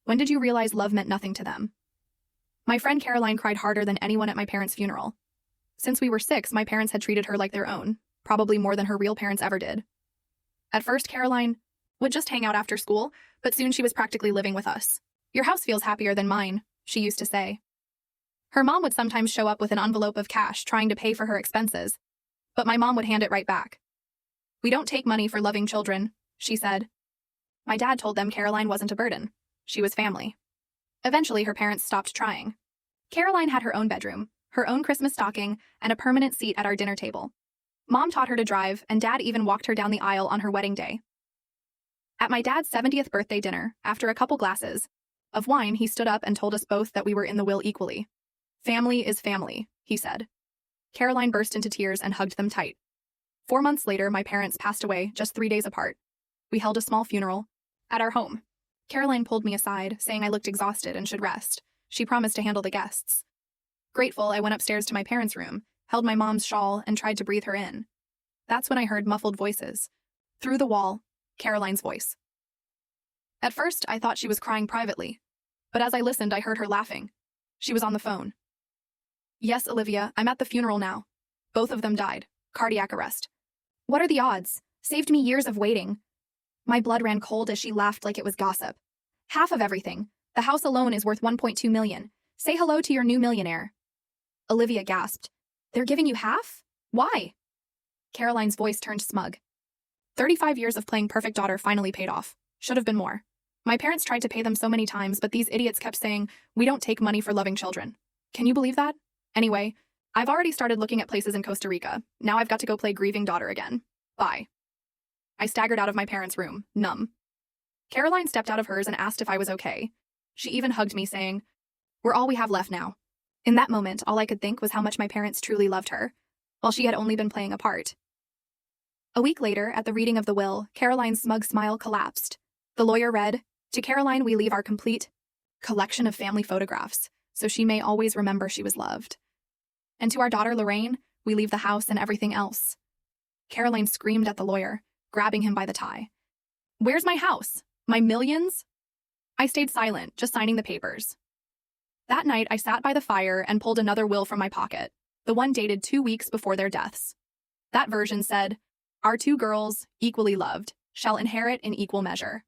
When did you realize love meant nothing to them? My friend Caroline cried harder than anyone at my parents' funeral. Since we were 6, my parents had treated her like their own, probably more than her real parents ever did. At first, Caroline would just hang out after school, but soon she was practically living with us. Your house feels happier than mine, she used to say. Her mom would sometimes show up with an envelope of cash trying to pay for her expenses, but my mom would hand it right back. We don't take money for loving children, she said. My dad told them Caroline wasn't a burden. She was family. Eventually, her parents stopped trying. Caroline had her own bedroom, her own Christmas stocking, and a permanent seat at our dinner table. Mom taught her to drive, and Dad even walked her down the aisle on her wedding day. At my dad's 70th birthday dinner, after a couple glasses of wine, he stood up and told us both that we were in the will equally. Family is family, he said. Caroline burst into tears and hugged them tight. 4 months later, my parents passed away, just 3 days apart. We held a small funeral at our home. Caroline pulled me aside, saying I looked exhausted and should rest. She promised to handle the guests. Grateful, I went upstairs to my parents' room, held my mom's shawl, and tried to breathe her in. That's when I heard muffled voices. Through the wall, Caroline's voice. At first, I thought she was crying privately, but as I listened, I heard her laughing. She was on the phone. Yes, Olivia, I'm at the funeral now. Both of them died. Cardiac arrest. What are the odds? Saved me years of waiting. My blood ran cold as she laughed like it was gossip. Half of everything. The house alone is worth $1.2 million. Say hello to your new millionaire. Olivia gasped. They're giving you half? Why? Caroline's voice turned smug. 35 years of playing perfect daughter finally paid off. Should have been more. My parents tried to pay them so many times, but these idiots kept saying, we don't take money for loving children. Can you believe that? Anyway, I've already started looking at places in Costa Rica. Now I've got to go play grieving daughter again. Bye. I staggered out of my parents' room, numb. Caroline stepped out of hers and asked if I was okay. She even hugged me, saying, we're all we have left now. In that moment, all I could think was how much my parents truly loved her, while she had only been playing a part. A week later, at the reading of the will, Caroline's smug smile collapsed. The lawyer read, to Caroline we leave our complete collection of family photographs, so she may always remember she was loved. And to our daughter Lorraine, we leave the house and everything else. Caroline screamed at the lawyer, grabbing him by the tie. Where's my house? My millions? I stayed silent, just signing the papers. That night, I sat by the fire and pulled another will from my pocket, the one dated 2 weeks before their deaths. That version said, our 2 girls, equally loved, shall inherit in equal measure.